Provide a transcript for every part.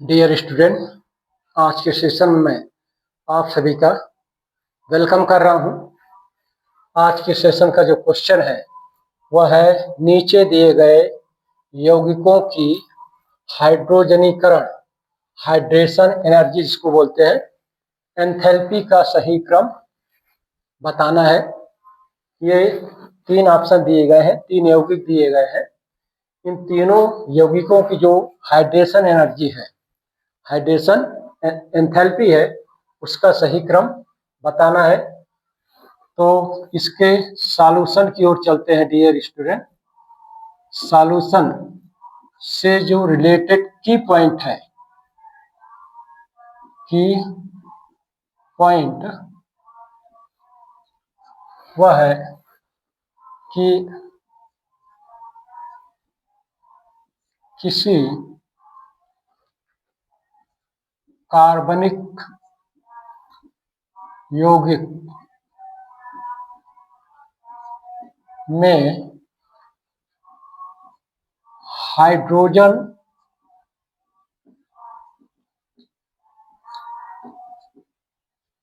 Dear student, आज के session में आप सभी का वेलकम कर रहा हूं। आज के सेशन का जो क्वेश्चन है वह है नीचे दिए गए यौगिकों की हाइड्रोजनीकरण हाइड्रेशन एनर्जी जिसको बोलते हैं एंथैल्पी का सही क्रम बताना है। ये 3 ऑप्शन दिए गए हैं, 3 यौगिक दिए गए हैं। इन तीनों यौगिकों की जो हाइड्रेशन एनर्जी है, हाइड्रेशन एंथैल्पी है, उसका सही क्रम बताना है। तो इसके सॉल्यूशन की ओर चलते हैं डियर स्टूडेंट। सॉल्यूशन से जो रिलेटेड की पॉइंट है, की पॉइंट वह है कि किसी कार्बनिक यौगिक में हाइड्रोजन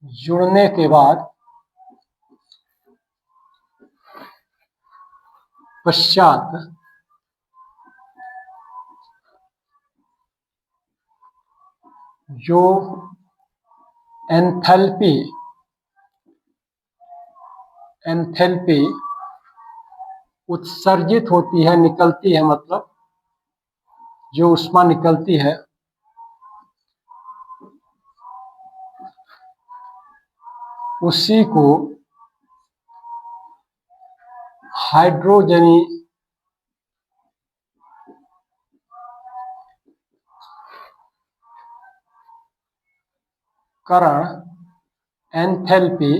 जुड़ने के बाद पश्चात जो एंथैल्पी उत्सर्जित होती है, निकलती है, मतलब जो ऊष्मा निकलती है उसी को हाइड्रोजनीकरण एंथैल्पी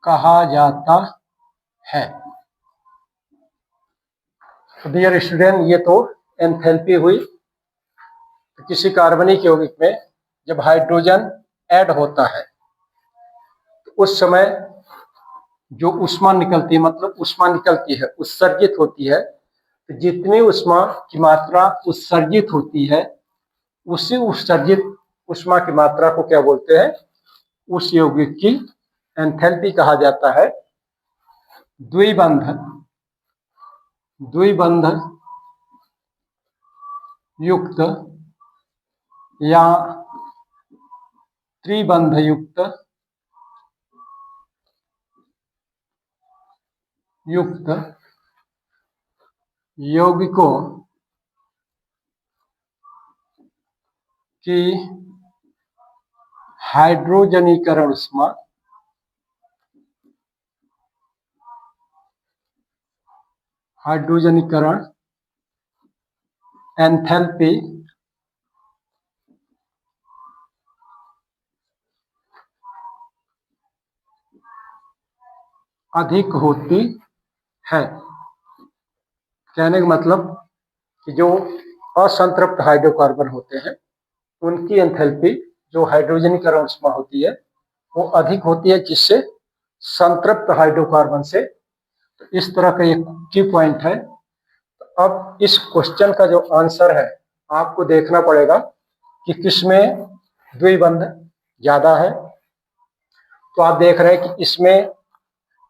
कहा जाता है। डियर स्टूडेंट, ये तो एंथैल्पी हुई। तो किसी कार्बनिक यौगिक में जब हाइड्रोजन ऐड होता है तो उस समय जो ऊष्मा निकलती है, मतलब ऊष्मा निकलती है, उत्सर्जित होती है, तो जितनी ऊष्मा की मात्रा उत्सर्जित होती है उसी उत्सर्जित ऊष्मा की मात्रा को क्या बोलते हैं, उस यौगिक की एंथैल्पी कहा जाता है। द्विबंध युक्त या त्रिबंध युक्त यौगिकों की हाइड्रोजनीकरण एंथैल्पी अधिक होती है। कहने का मतलब कि जो असंतृप्त हाइड्रोकार्बन होते हैं उनकी एंथैल्पी जो हाइड्रोजनीकरण ऊष्मा होती है वो अधिक होती है किससे, संतृप्त हाइड्रोकार्बन से। तो इस तरह का एक की पॉइंट है। तो अब इस क्वेश्चन का जो आंसर है आपको देखना पड़ेगा कि किसमें द्विबंध ज्यादा है। तो आप देख रहे हैं कि इसमें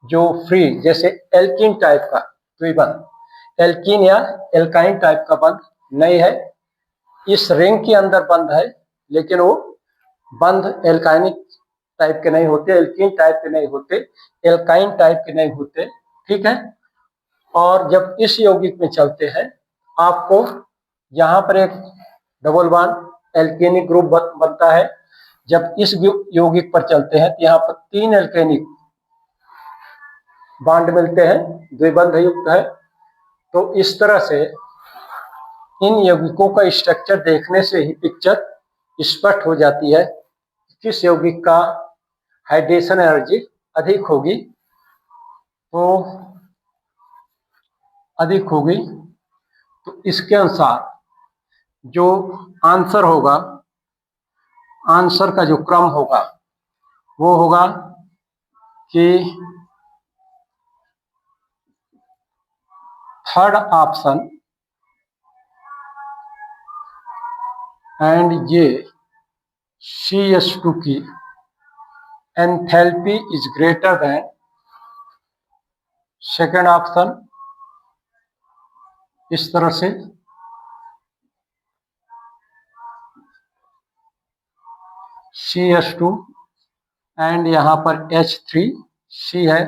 जो फ्री, जैसे एल्कीन टाइप का द्विबंध, एल्कीन या एल्काइन टाइप का बंध नहीं है। इस रिंग के अंदर बंध है लेकिन वो बंध एल्काइनिक टाइप के नहीं होते, एल्कीन टाइप के नहीं होते, एल्काइन टाइप के नहीं होते, ठीक है। और जब इस यौगिक में चलते हैं आपको यहाँ पर एक डबल बॉन्ड एल्केनिक ग्रुप बनता है। जब इस यौगिक पर चलते हैं तो यहाँ पर 3 एल्केनिक बॉन्ड मिलते हैं, द्विबंध युक्त है। तो इस तरह से इन यौगिकों का स्ट्रक्चर देखने से ही पिक्चर स्पष्ट हो जाती है किस यौगिक का हाइड्रेशन एनर्जी अधिक होगी। तो अधिक होगी तो इसके अनुसार जो आंसर होगा, आंसर का जो क्रम होगा वो होगा कि थर्ड ऑप्शन एंड ये CH2 की enthalpy is greater than second option, इस तरह से CH2 एंड यहाँ पर H3C है,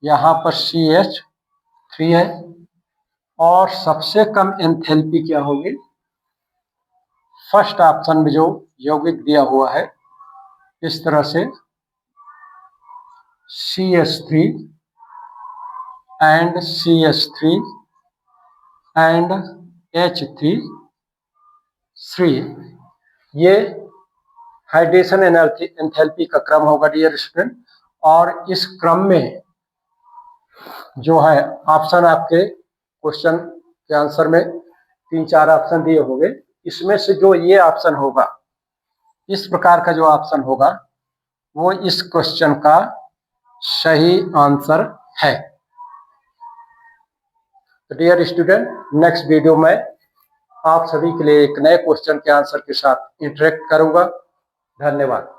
यहाँ पर CH3 है, और सबसे कम एंथैल्पी क्या होगी, फर्स्ट ऑप्शन में जो यौगिक दिया हुआ है इस तरह से CH3 and CH3 and H3, ये हाइड्रेशन एंथैल्पी का क्रम होगा डियर स्टूडेंट। और इस क्रम में जो है ऑप्शन आपके क्वेश्चन के आंसर में 3-4 ऑप्शन दिए होंगे, इसमें से जो ये ऑप्शन होगा, इस प्रकार का जो ऑप्शन होगा वो इस क्वेश्चन का सही आंसर है। तो डियर स्टूडेंट, नेक्स्ट वीडियो में आप सभी के लिए एक नए क्वेश्चन के आंसर के साथ इंटरेक्ट करूंगा। धन्यवाद।